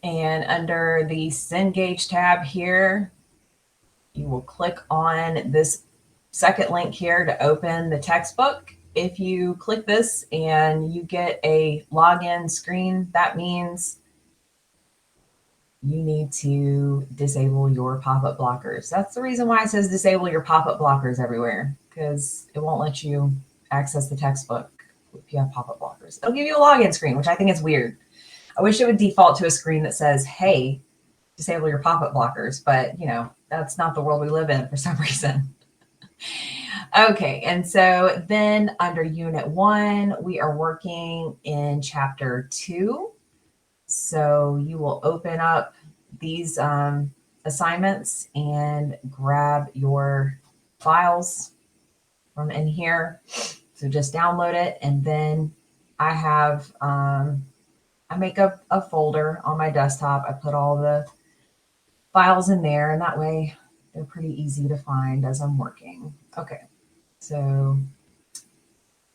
And under the Cengage tab here, you will click on this second link here to open the textbook. If you click this and you get a login screen, that means you need to disable your pop-up blockers. That's the reason why it says disable your pop-up blockers everywhere, because it won't let you access the textbook if you have pop-up blockers. It'll give you a login screen, which I think is weird. I wish it would default to a screen that says, hey, disable your pop-up blockers, but you know, that's not the world we live in for some reason. Okay, and so then under Unit 1, we are working in Chapter 2. So you will open up these assignments and grab your files from in here. So just download it, and then I have, I make a folder on my desktop. I put all the files in there, and that way they're pretty easy to find as I'm working. Okay, so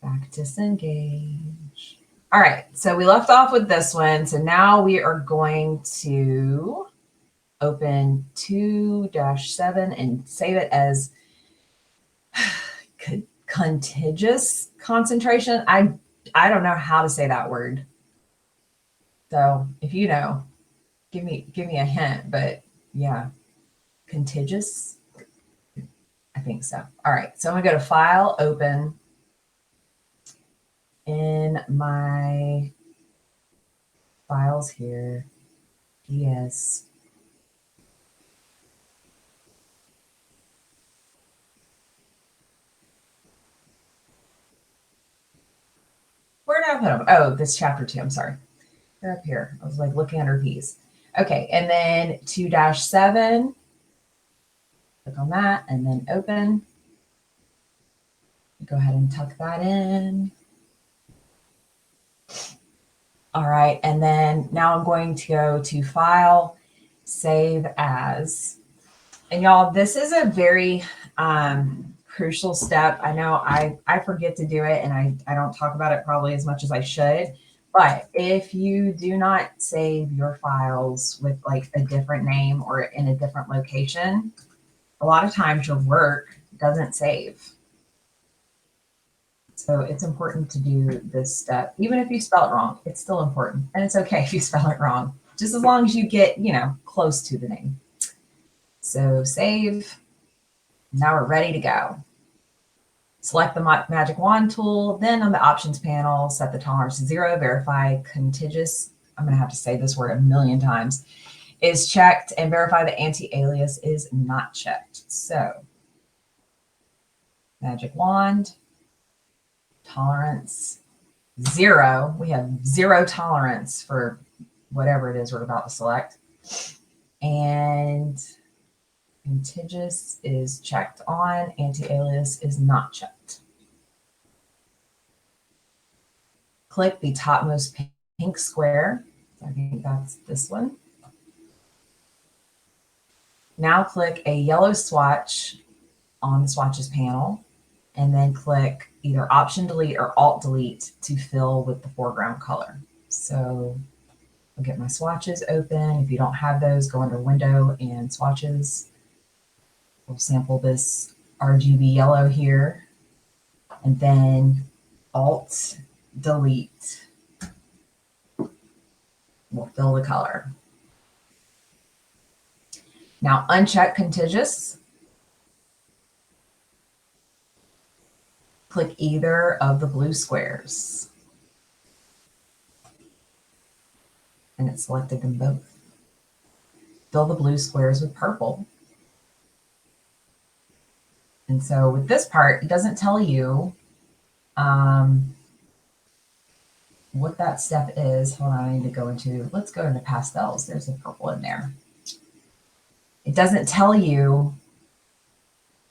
back to Cengage. All right, so we left off with this one. So now we are going to open 2-7 and save it as contiguous concentration. I don't know how to say that word. So if you know, give me a hint, but yeah, contiguous. I think so. All right, so I'm gonna go to File, Open. In my files here, yes. Where did I put them? Oh, this chapter 2, I'm sorry. They're up here. I was like looking under P's. Okay, and then 2-7, click on that and then open. Go ahead and tuck that in. All right, and then now I'm going to go to File, Save As. And y'all, this is a very crucial step. I know I forget to do it, and I don't talk about it probably as much as I should. But if you do not save your files with like a different name or in a different location, a lot of times your work doesn't save. So it's important to do this step. Even if you spell it wrong, it's still important. And it's okay if you spell it wrong, just as long as you get, you know, close to the name. So save. Now we're ready to go. Select the magic wand tool. Then on the options panel, set the tolerance to 0, verify contiguous. I'm going to have to say this word a million times. Is checked, and verify the anti-alias is not checked. So magic wand, tolerance 0. We have 0 tolerance for whatever it is we're about to select. And contiguous is checked on, anti-alias is not checked. Click the topmost pink square. I think that's this one. Now click a yellow swatch on the swatches panel, and then click either Option Delete or Alt Delete to fill with the foreground color. So I'll get my swatches open. If you don't have those, go under Window and Swatches. We'll sample this RGB yellow here, and then Alt Delete will fill the color. Now uncheck contiguous. Click either of the blue squares. And it selected them both. Fill the blue squares with purple. And so with this part, it doesn't tell you what that step is. Hold on, I need to go into, let's go into pastels. There's a purple in there. It doesn't tell you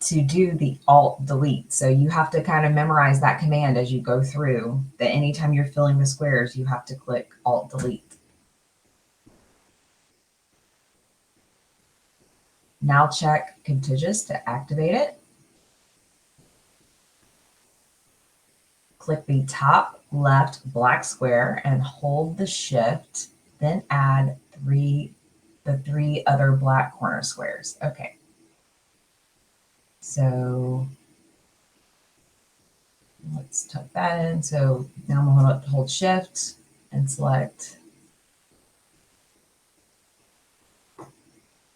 to do the Alt Delete. So you have to kind of memorize that command as you go through, that anytime you're filling the squares, you have to click Alt Delete. Now check contiguous to activate it. Click the top left black square and hold the shift, then add the three other black corner squares. Okay. So let's tuck that in. So now I'm going to hold Shift and select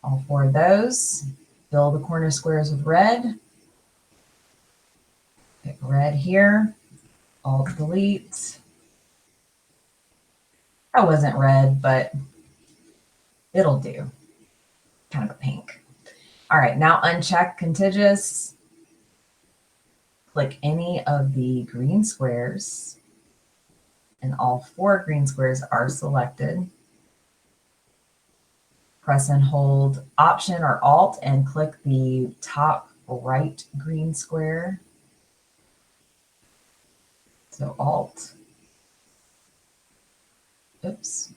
all four of those. Fill the corner squares with red. Pick red here. Alt delete. That wasn't red, but it'll do. Kind of a pink. All right, now uncheck contiguous. Click any of the green squares, and all four green squares are selected. Press and hold Option or Alt and click the top right green square. So Alt. Oops.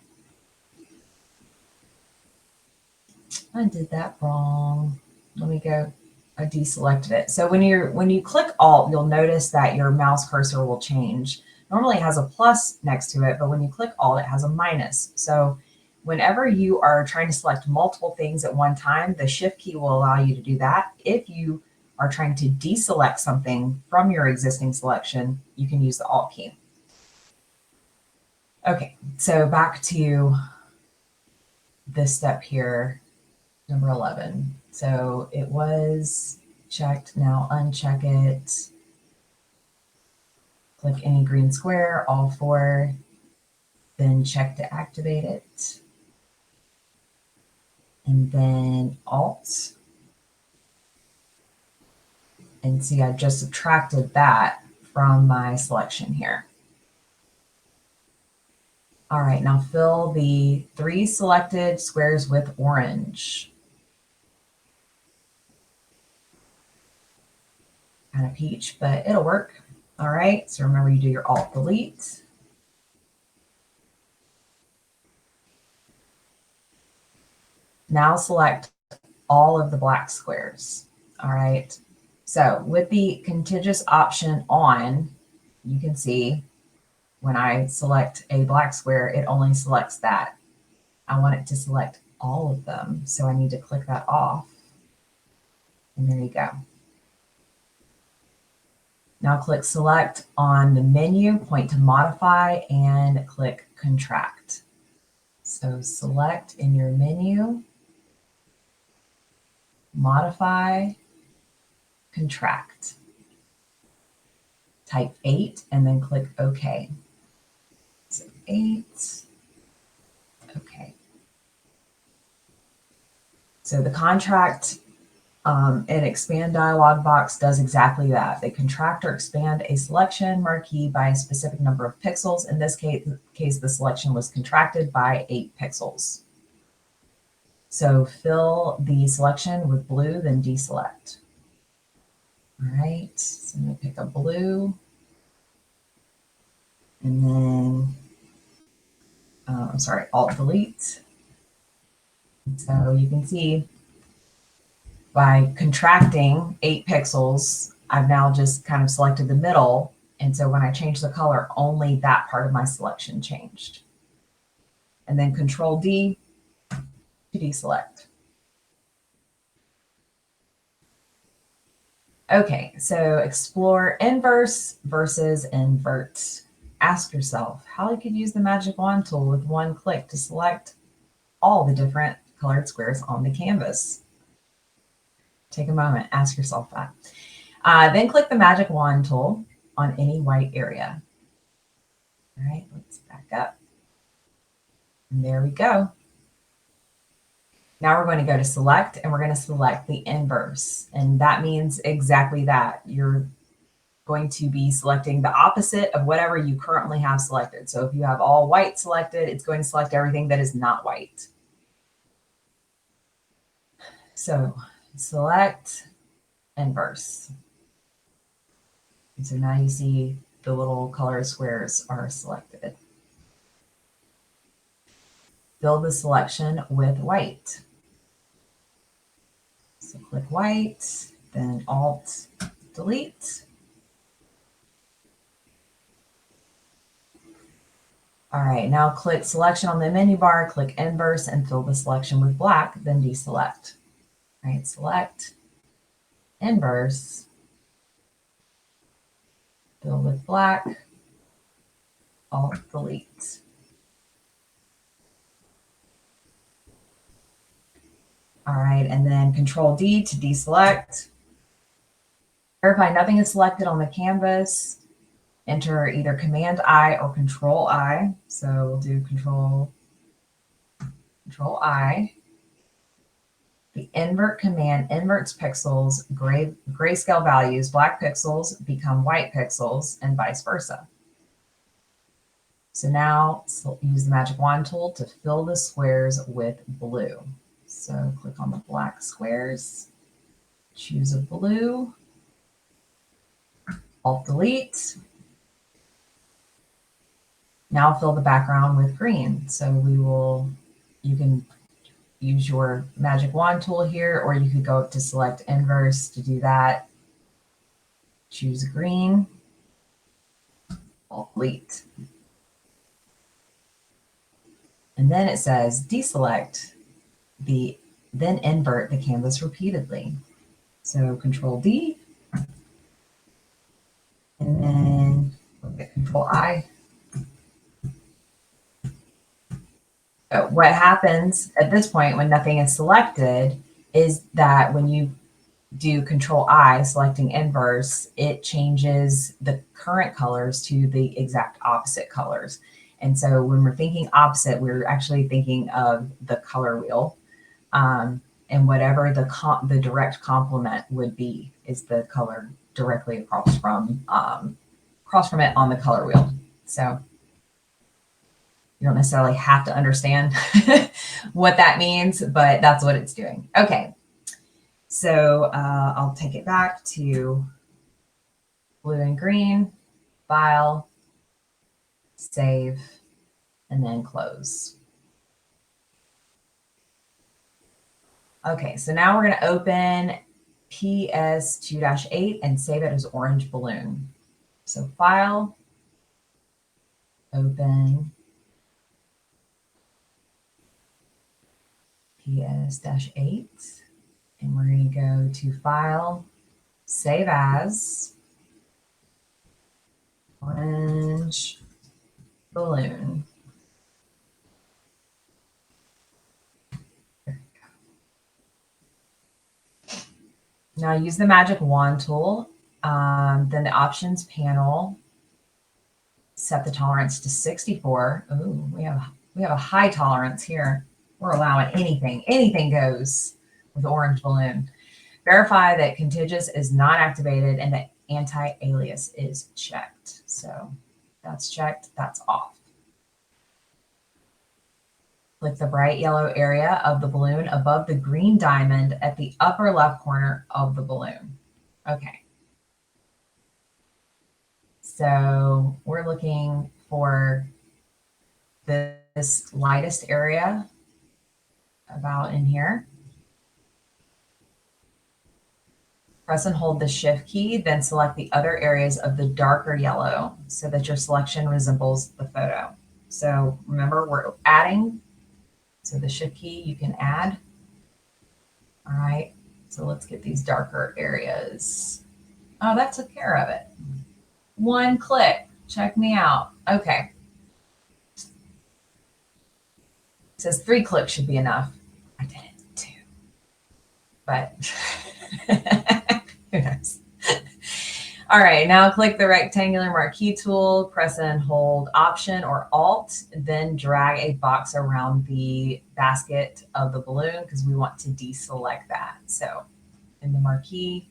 I did that wrong. Let me go. I deselected it. So when you click Alt, you'll notice that your mouse cursor will change. Normally it has a plus next to it, but when you click Alt, it has a minus. So whenever you are trying to select multiple things at one time, the Shift key will allow you to do that. If you are trying to deselect something from your existing selection, you can use the Alt key. Okay, so back to this step here, number 11. So it was checked. Now uncheck it. Click any green square, all four, then check to activate it. And then Alt. And see, I just subtracted that from my selection here. All right, now fill the three selected squares with orange. Kind of peach, but it'll work. All right, so remember you do your Alt Delete. Now select all of the black squares. All right, so with the contiguous option on, you can see when I select a black square, it only selects that. I want it to select all of them, so I need to click that off. And there you go. Now click Select on the menu, point to Modify, and click Contract. So select in your menu, Modify, Contract. Type 8 and then click OK. So 8, OK. So the Contract and Expand dialog box does exactly that. They contract or expand a selection marquee by a specific number of pixels. In this case, the selection was contracted by 8 pixels. So fill the selection with blue, then deselect. All right, so I'm going to pick a blue. And then, I'm sorry, Alt Delete. So you can see by contracting 8 pixels, I've now just kind of selected the middle. And so when I change the color, only that part of my selection changed. And then Control D to deselect. Okay, so explore inverse versus invert. Ask yourself how you could use the magic wand tool with one click to select all the different colored squares on the canvas. Take a moment, ask yourself that. Then click the magic wand tool on any white area. All right, let's back up. And there we go. Now we're going to go to select and we're going to select the inverse. And that means exactly that. You're going to be selecting the opposite of whatever you currently have selected. So if you have all white selected, it's going to select everything that is not white. So select inverse. And so now you see the little color squares are selected. Fill the selection with white. So click white, then Alt Delete. All right, now click selection on the menu bar, click inverse and fill the selection with black, then deselect. All right, select, inverse, fill with black, alt delete. All right, and then Control D to deselect. Verify nothing is selected on the canvas. Enter either Command I or Control I. So we'll do Control I. The invert command inverts pixels, grayscale values, black pixels become white pixels, and vice versa. So now use the magic wand tool to fill the squares with blue. So click on the black squares, choose a blue, alt delete. Now fill the background with green. So you can use your magic wand tool here, or you could go up to select inverse to do that. Choose green, alt delete. And then it says deselect then invert the canvas repeatedly. So Control D, and then Control I. So what happens at this point when nothing is selected is that when you do Control I, selecting inverse, it changes the current colors to the exact opposite colors. And so when we're thinking opposite, we're actually thinking of the color wheel. And whatever the direct complement would be is the color directly across from it on the color wheel. So you don't necessarily have to understand what that means, but that's what it's doing. Okay, so I'll take it back to blue and green, file, save, and then close. Okay, so now we're going to open PS2-8 and save it as orange balloon. So file, open, PS-8, and we're going to go to file, save as, orange balloon. Now use the magic wand tool, then the options panel, set the tolerance to 64. Ooh, we have a high tolerance here. We're allowing anything goes with orange balloon. Verify that Contiguous is not activated and that anti-alias is checked. So that's checked, that's off. Click the bright yellow area of the balloon above the green diamond at the upper left corner of the balloon. Okay. So we're looking for this lightest area about in here. Press and hold the shift key, then select the other areas of the darker yellow so that your selection resembles the photo. So remember, we're adding. So the shift key, you can add. All right, so let's get these darker areas. Oh, that took care of it. One click, check me out. Okay. It says 3 clicks should be enough. I did it 2, but who knows? All right, now click the rectangular marquee tool, press and hold Option or Alt, then drag a box around the basket of the balloon because we want to deselect that. So in the marquee,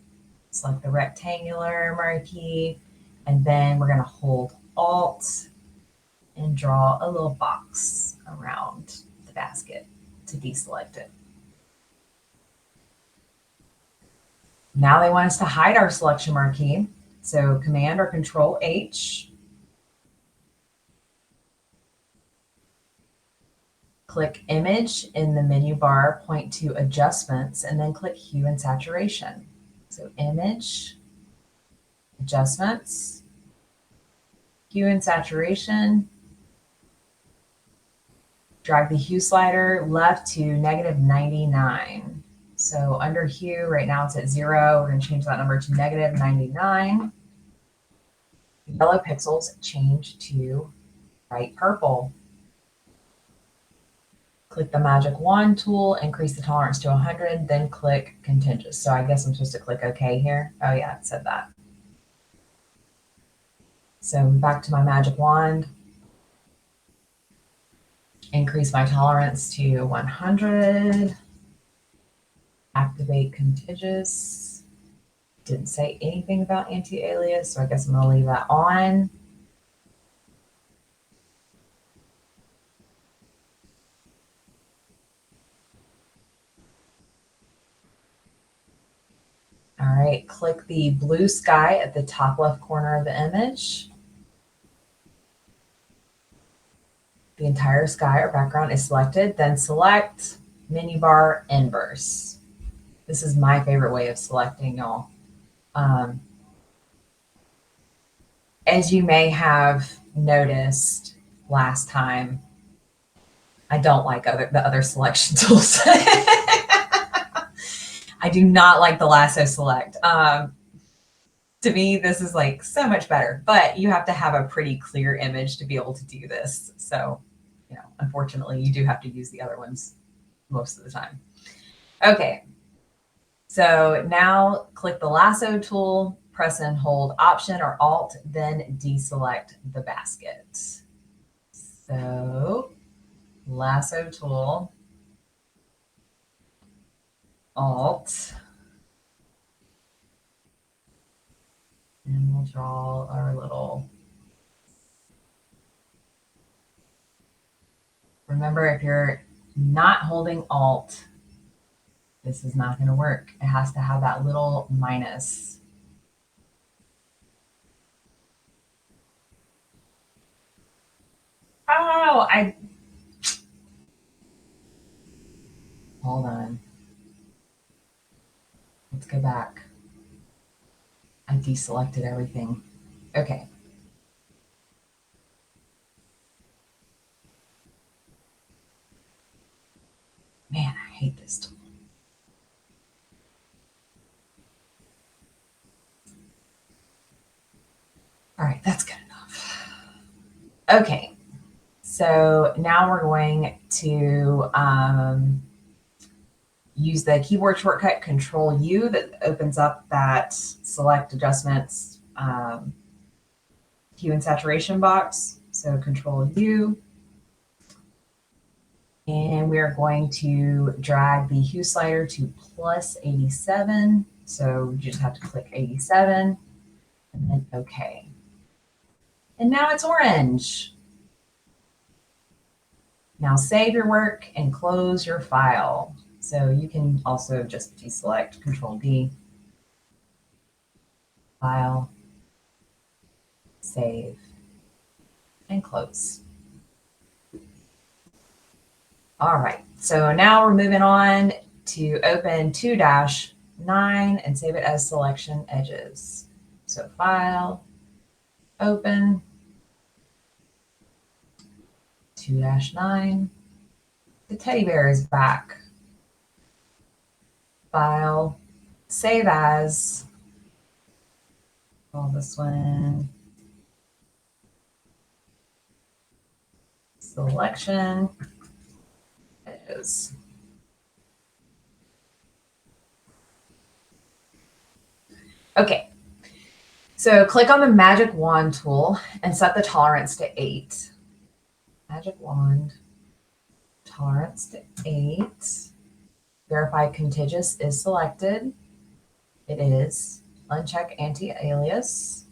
select the rectangular marquee, and then we're going to hold Alt and draw a little box around the basket to deselect it. Now they want us to hide our selection marquee. So Command or Control H. Click Image in the menu bar, point to Adjustments, and then click Hue and Saturation. So Image, Adjustments, Hue and Saturation, Drag the hue slider left to -99. So under hue, right now it's at 0. We're going to change that number to -99. Yellow pixels change to bright purple. Click the magic wand tool, increase the tolerance to 100, then click Contiguous. So I guess I'm supposed to click OK here. Oh yeah, it said that. So back to my magic wand. Increase my tolerance to 100. Activate Contiguous. Didn't say anything about anti-alias, so I guess I'm going to leave that on. All right, click the blue sky at the top left corner of the image. The entire sky or background is selected. Then select menu bar inverse. This is my favorite way of selecting, y'all. As you may have noticed last time, I don't like the other selection tools. I do not like the lasso select. To me, this is like so much better, but you have to have a pretty clear image to be able to do this. So, you know, unfortunately, you do have to use the other ones most of the time. Okay, so now click the lasso tool, press and hold Option or Alt, then deselect the basket. So, lasso tool, Alt, and we'll draw our little. Remember, if you're not holding Alt, this is not going to work. It has to have that little minus. Oh, hold on. Let's go back. I deselected everything. Okay. Man, I hate this tool. All right, that's good enough. Okay, so now we're going to use the keyboard shortcut Control U that opens up that select adjustments hue and saturation box. So Control U. And we are going to drag the hue slider to +87. So you just have to click 87 and then OK. And now it's orange. Now save your work and close your file. So you can also just deselect Control D, File, Save, and Close. All right, so now we're moving on to open 2-9 and save it as Selection Edges. So File, Open, 2-9. The teddy bear is back. File, Save As. Call this one Selection Edges. Okay, so click on the magic wand tool and set the tolerance to 8. Magic wand, tolerance to 8. Verify Contiguous is selected. It is. Uncheck anti-alias.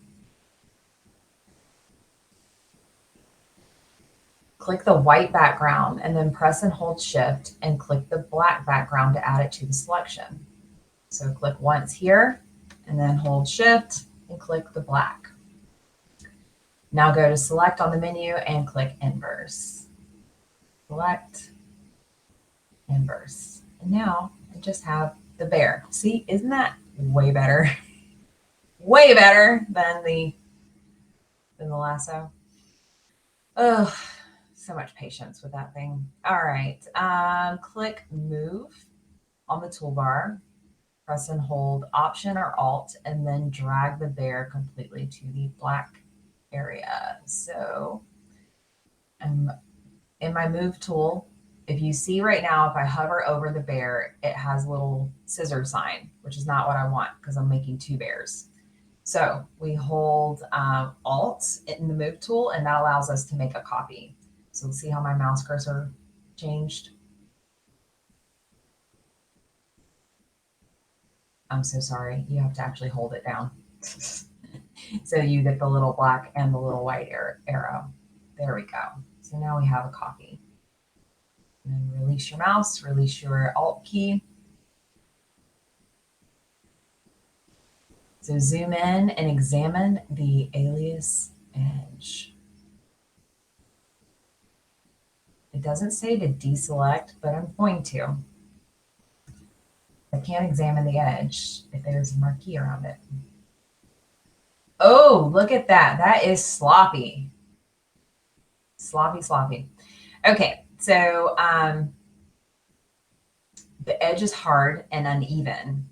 Click the white background and then press and hold Shift and click the black background to add it to the selection. So click once here and then hold Shift and click the black. Now go to Select on the menu and click Inverse. Select, Inverse. And now I just have the bear. See, isn't that way better? Way better than the lasso. Oh, so much patience with that thing. All right. Click move on the toolbar. Press and hold Option or Alt, and then drag the bear completely to the black area. So I'm in my move tool. If you see right now, if I hover over the bear, it has a little scissor sign, which is not what I want because I'm making two bears. So we hold Alt in the move tool, and that allows us to make a copy. So see how my mouse cursor changed? I'm so sorry. You have to actually hold it down. So you get the little black and the little white arrow. There we go. So now we have a copy. And then release your mouse, release your Alt key. So zoom in and examine the alias edge. It doesn't say to deselect, but I'm going to. I can't examine the edge if there's a marquee around it. Oh, look at that. That is sloppy. Sloppy, sloppy. Okay, so the edge is hard and uneven.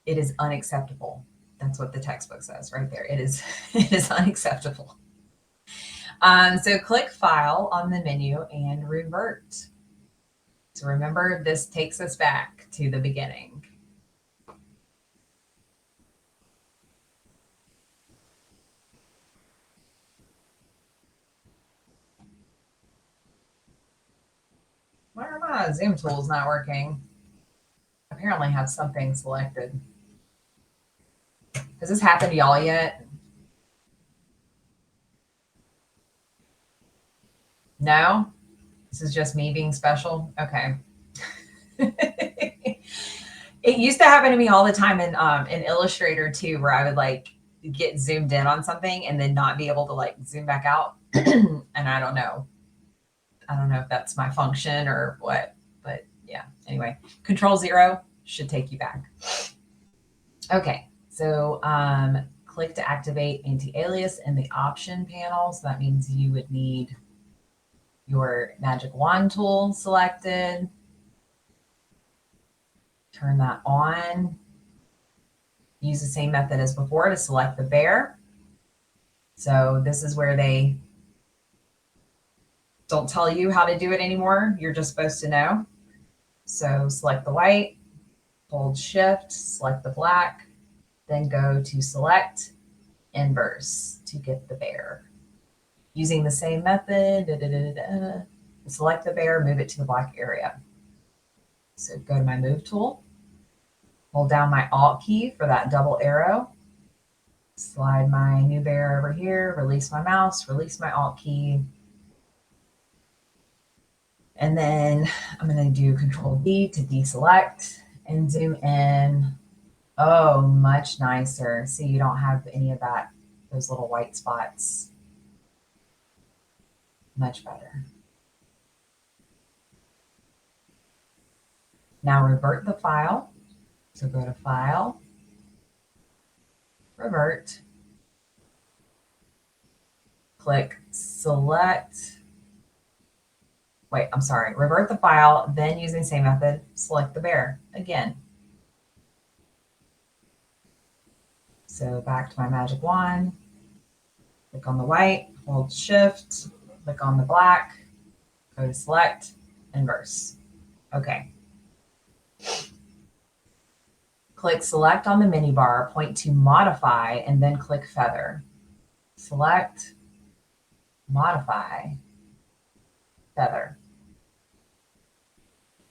It is unacceptable. That's what the textbook says right there. It is, it is unacceptable. So click File on the menu and revert. So remember, this takes us back to the beginning. Why are my Zoom tools not working? Apparently have something selected. Has this happened to y'all yet? No? This is just me being special? Okay. It used to happen to me all the time in Illustrator too, where I would like get zoomed in on something and then not be able to like zoom back out. And I don't know. I don't know if that's my function or what, but yeah. Anyway, Control-0 should take you back. Okay, so click to activate anti-alias in the option panel. So that means you would need your magic wand tool selected. Turn that on. Use the same method as before to select the bear. So this is where they don't tell you how to do it anymore. You're just supposed to know. So select the white, hold shift, select the black, then go to select inverse to get the bear. Using the same method, select the bear, move it to the black area. So go to my move tool, hold down my Alt key for that double arrow, slide my new bear over here, release my mouse, release my Alt key, and then I'm going to do Control-D to deselect and zoom in. Oh, much nicer. See, you don't have any of that, those little white spots. Much better. Now revert the file. So go to File, Revert, click Select. Wait, I'm sorry. Revert the file, then using the same method, select the bear again. So back to my magic wand, click on the white, hold shift, click on the black, go to select, inverse. Okay. Click select on the mini bar, point to modify, and then click feather. Select, modify, feather.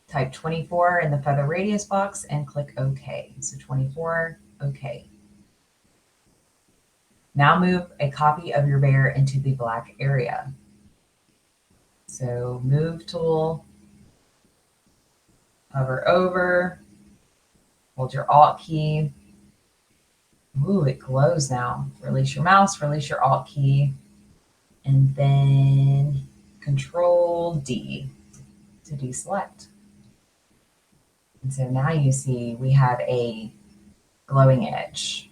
Type 24 in the feather radius box and click OK. So 24, OK. Now move a copy of your bear into the black area. So move tool, hover over, hold your Alt key. Ooh, it glows now. Release your mouse, release your Alt key, and then Control-D to deselect. And so now you see we have a glowing edge.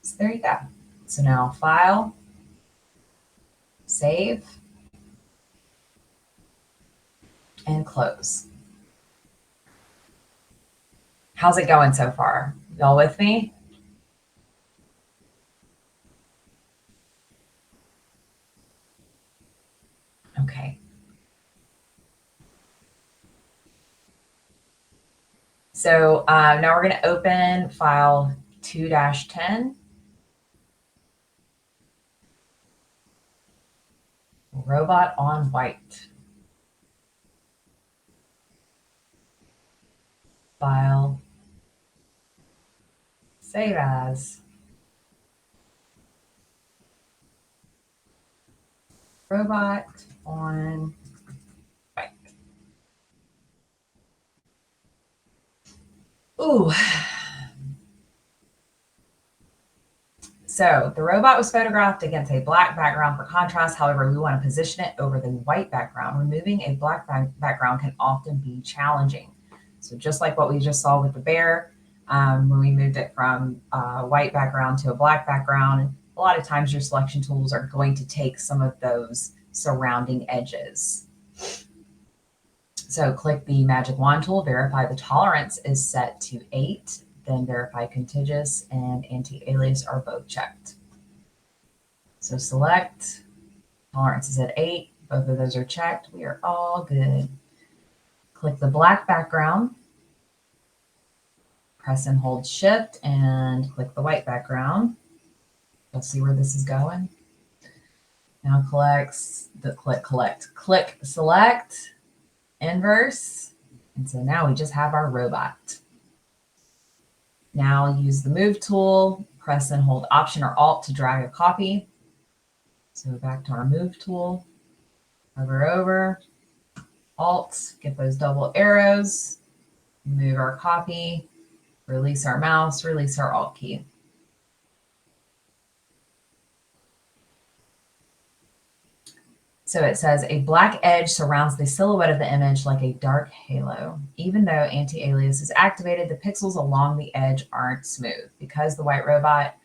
So there you go. So now File, Save and close. How's it going so far? Y'all with me? Okay. So now we're going to open file 2-10. Robot on white. File. Save as. Robot on white. Ooh. So the robot was photographed against a black background for contrast. However, we want to position it over the white background. Removing a black background can often be challenging. So just like what we just saw with the bear, when we moved it from a white background to a black background, a lot of times your selection tools are going to take some of those surrounding edges. So click the magic wand tool, verify the tolerance is set to 8, then verify contiguous and anti-alias are both checked. So select, tolerance is at 8, both of those are checked. We are all good. Click the black background, press and hold shift and click the white background. You'll see where this is going. Now click select, inverse. And so now we just have our robot. Now use the move tool, press and hold option or alt to drag a copy. So back to our move tool, hover over, alt, get those double arrows, move our copy, release our mouse, release our alt key. So it says a black edge surrounds the silhouette of the image like a dark halo. Even though anti-alias is activated, the pixels along the edge aren't smooth. Because the white robot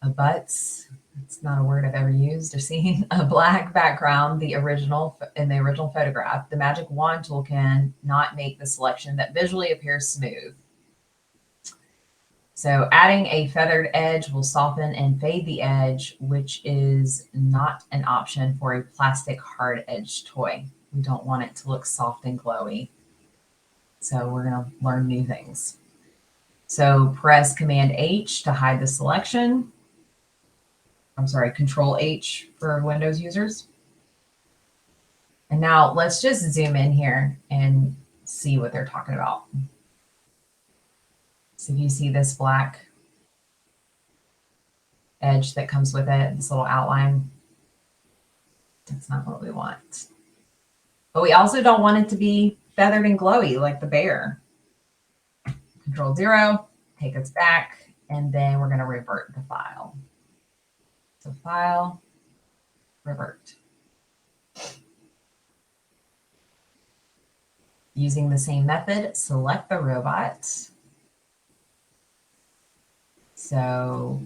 abuts, it's not a word I've ever used or seen, a black background, in the original photograph, the magic wand tool can not make the selection that visually appears smooth. So adding a feathered edge will soften and fade the edge, which is not an option for a plastic hard edge toy. We don't want it to look soft and glowy. So we're going to learn new things. So press Command H to hide the selection. I'm sorry, Control H for Windows users. And now let's just zoom in here and see what they're talking about. So if you see this black edge that comes with it, this little outline, that's not what we want. But we also don't want it to be feathered and glowy like the bear. Control 0, take us back, and then we're going to revert the file. So file, revert. Using the same method, select the robot. So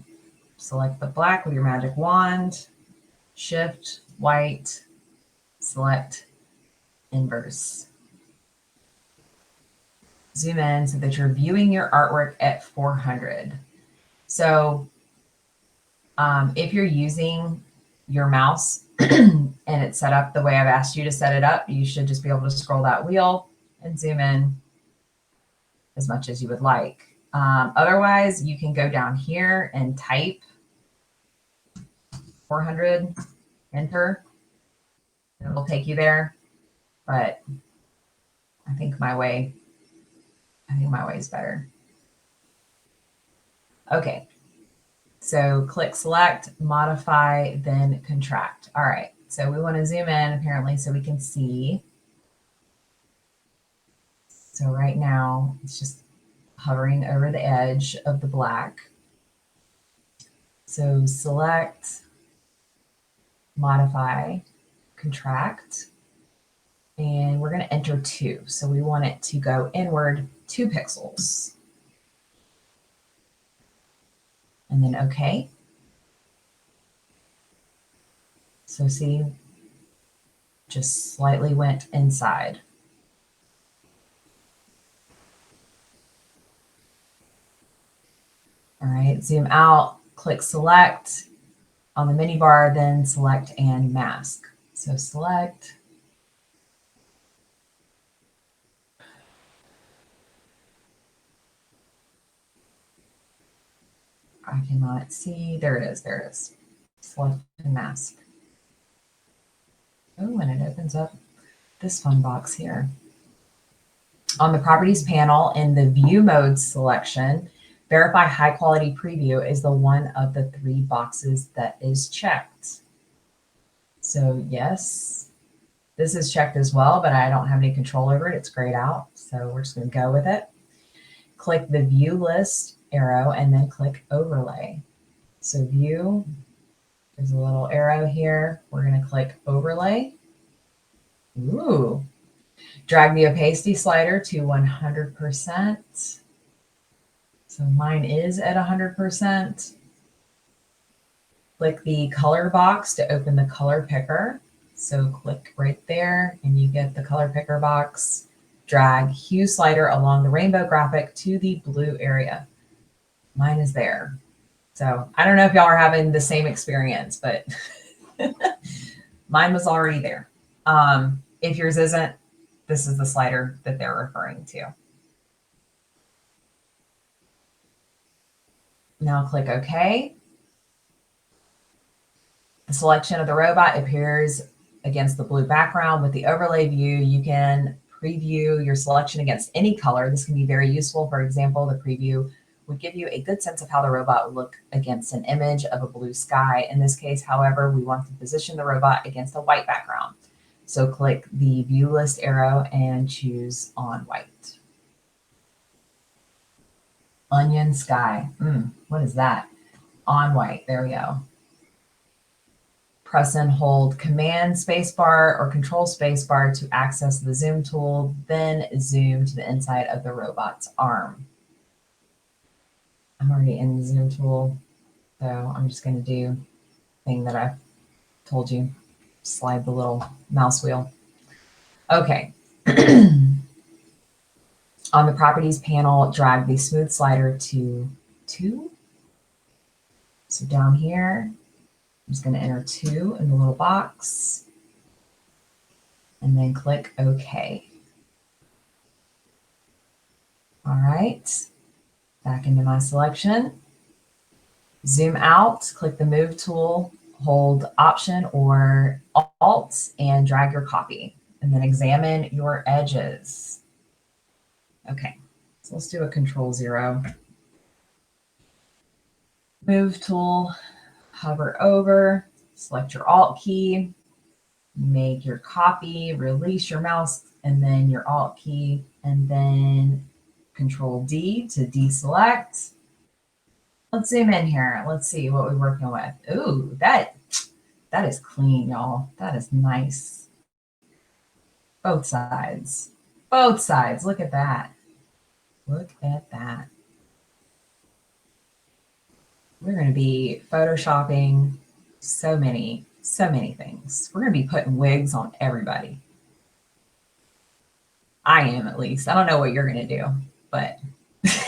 select the black with your magic wand, shift, white, select, inverse. Zoom in so that you're viewing your artwork at 400. So if you're using your mouse and it's set up the way I've asked you to set it up, you should just be able to scroll that wheel and zoom in as much as you would like. Otherwise, you can go down here and type 400, enter, and it'll take you there. But I think my way is better. Okay, so click select, modify, then contract. All right, so we want to zoom in apparently so we can see. So right now it's just hovering over the edge of the black. So select, modify, contract, and we're going to enter 2. So we want it to go inward 2 pixels. And then OK. So see, just slightly went inside. All right, zoom out, click select on the mini bar, then select and mask. So select. I cannot see. There it is. There it is. Select and mask. Oh, and it opens up this fun box here. On the properties panel in the view mode selection, verify high quality preview is the one of the 3 boxes that is checked. So yes, this is checked as well, but I don't have any control over it. It's grayed out. So we're just going to go with it. Click the view list arrow and then click overlay. So view, there's a little arrow here. We're going to click overlay. Ooh. Drag the opacity slider to 100%. So mine is at 100%. Click the color box to open the color picker. So click right there and you get the color picker box. Drag hue slider along the rainbow graphic to the blue area. Mine is there. So I don't know if y'all are having the same experience, but mine was already there. If yours isn't, this is the slider that they're referring to. Now click OK. The selection of the robot appears against the blue background. With the overlay view, you can preview your selection against any color. This can be very useful. For example, the preview would give you a good sense of how the robot would look against an image of a blue sky. In this case, however, we want to position the robot against a white background. So click the view list arrow and choose on white. Onion sky. What is that? On white. There we go. Press and hold Command spacebar or Control spacebar to access the zoom tool, then zoom to the inside of the robot's arm. I'm already in the zoom tool, so I'm just going to do the thing that I told you. Slide the little mouse wheel. Okay. On the properties panel, drag the smooth slider to 2. So down here, I'm just going to enter 2 in the little box and then click OK. All right, back into my selection. Zoom out, click the Move tool, hold Option or Alt and drag your copy, and then examine your edges. Okay, so let's do a Control-0. Move tool, hover over, select your Alt key, make your copy, release your mouse, and then your Alt key, and then Control-D to deselect. Let's zoom in here. Let's see what we're working with. Ooh, that is clean, y'all. That is nice. Both sides. Both sides. Look at that. Look at that. We're going to be photoshopping so many things. We're going to be putting wigs on everybody. I am, at least. I don't know what you're going to do, but